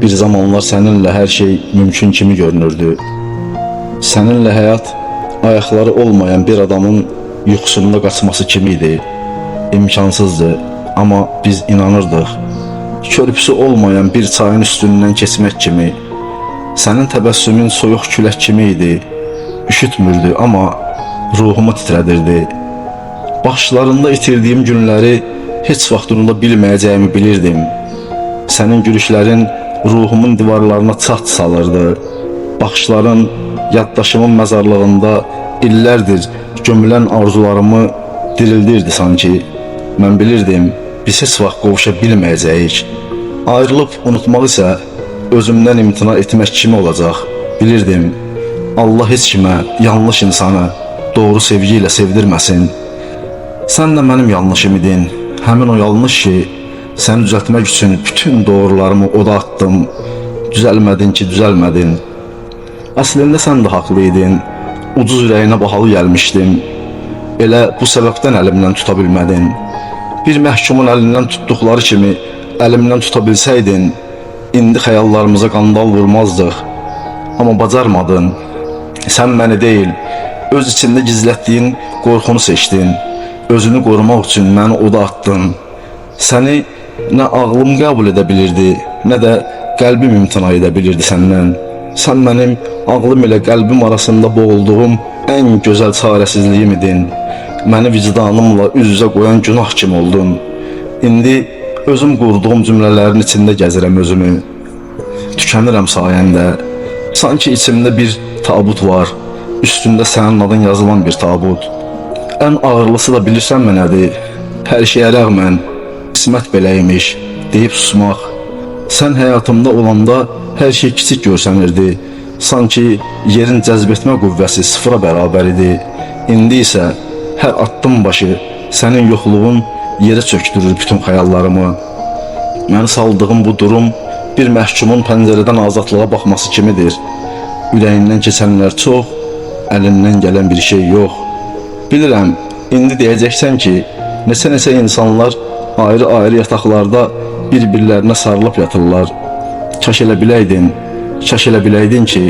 Bir zamanlar seninle her şey mümkün kimi görünürdü. Seninle hayat ayakları olmayan bir adamın yuxusunda kaçması kimiydi? İmkansızdı ama biz inanırdıq. Körpüsü olmayan bir çayın üstündən keçmək kimi. Sənin təbəssümün soyuq külək kimi idi. Üşütmürdü ama ruhumu titrədirdi. Baxışlarında itirdiyim günləri heç vaxt unuda bilməyəcəyimi bilirdim. Sənin gülüşlərin ruhumun divarlarına çat salırdı. Baxışların yaddaşımın məzarlığında illərdir gömülən arzularımı dirildirdi sanki. Mən bilirdim, biz heç vaxt qovuşa bilməyəcəyik. Ayrılıb unutmaq isə özümdən imtina etmək kimi olacaq. Bilirdim, Allah heç kimə yanlış insanı doğru sevgi ilə sevdirməsin. Sən də mənim yanlışım idin. Həmin o yanlış ki, səni düzəltmək üçün bütün doğrularımı oda attım. Düzəlmədin ki, düzəlmədin. Əslində sən də haqlı idin. Ucuz ürəyinə bahalı gəlmişdim. Elə bu səbəbdən əlimdən tuta bilmədin. Bir məhkumun əlindən tutduqları kimi əlimdən tuta bilsəydin, indi xəyallarımıza qandal vurmazdıq. Amma bacarmadın. Sən məni deyil, öz içində gizlətdiyin qorxunu seçdin. Özünü qorumaq üçün məni oda attın. Səni nə ağlım qəbul edə bilirdi, nə də qəlbim imtina edə bilirdi səndən. Sən mənim ağlım ilə qəlbim arasında boğulduğum ən gözəl çarəsizliyim idin. Məni vicdanımla üz-üzə qoyan günah kimi oldun. İndi özüm qurduğum cümlələrin içində gəzirəm özümü. Tükənirəm sayəndə. Sanki içimdə bir tabut var. Üstündə sənin adın yazılan bir tabut. Ən ağırlısı da bilirsənmi nədir? Hər şeyə rəğmən qismət beləymiş deyib susmaq. Sən həyatımda olanda hər şey kiçik görsənirdi. Sanki yerin cəzb etmə qüvvəsi sıfıra bərabər idi. İndi isə hər addım başı sənin yoxluğun yerə çöktürür bütün xəyallarımı. Məni saldığım bu durum bir məhkumun pəncərədən azadlığa baxması kimidir. Ürəyindən keçənlər çox, əlindən gələn bir şey yox. Bilirəm, indi deyəcəksən ki, neçə insanlar ayrı-ayrı yataqlarda bir-birlərinə sarılıb yatırlar. Kaş elə biləydin ki,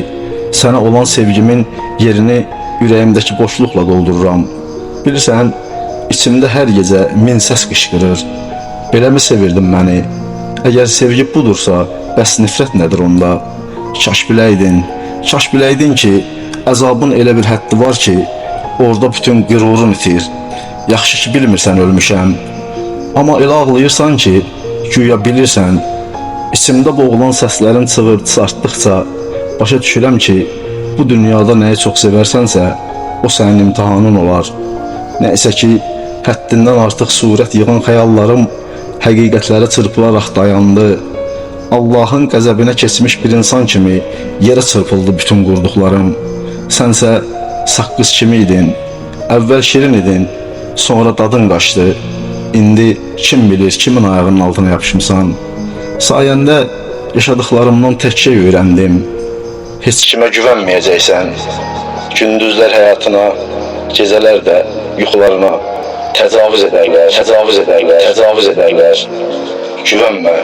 sənə olan sevgimin yerini ürəyimdəki boşluqla doldururam. Bilirsən, içimdə hər gecə min səs qışqırır. Beləmi sevirdin məni? Əgər sevgi budursa, bəs nifrət nədir onda? Kaş biləydin ki, əzabın elə bir həddi var ki, orada bütün qürurun itir. Yaxşı ki, bilmirsən ölmüşəm. Amma elə ağlayırsan ki, güya bilirsən. İçimdə boğulan səslərin çığırtısı artdıqca başa düşürəm ki, bu dünyada nəyi çox sevərsənsə, o sənin imtihanın olar. Nəysə ki, həddindən artıq surət yığan xəyallarım həqiqətlərə çırpılaraq dayandı. Allahın qəzəbinə keçmiş bir insan kimi yerə çırpıldı bütün qurduqlarım. Sənsə saqqız kimi idin, əvvəl şirin idin, sonra dadın qaçdı. İndi kim bilir kimin ayağının altına yapışmısan. Sayəndə yaşadıklarımdan tək şey öyrəndim. Heç kimə güvənməyəcəksən. Gündüzlər həyatına, gecələr də yuxularına təcavüz edərlər. Güvənmə.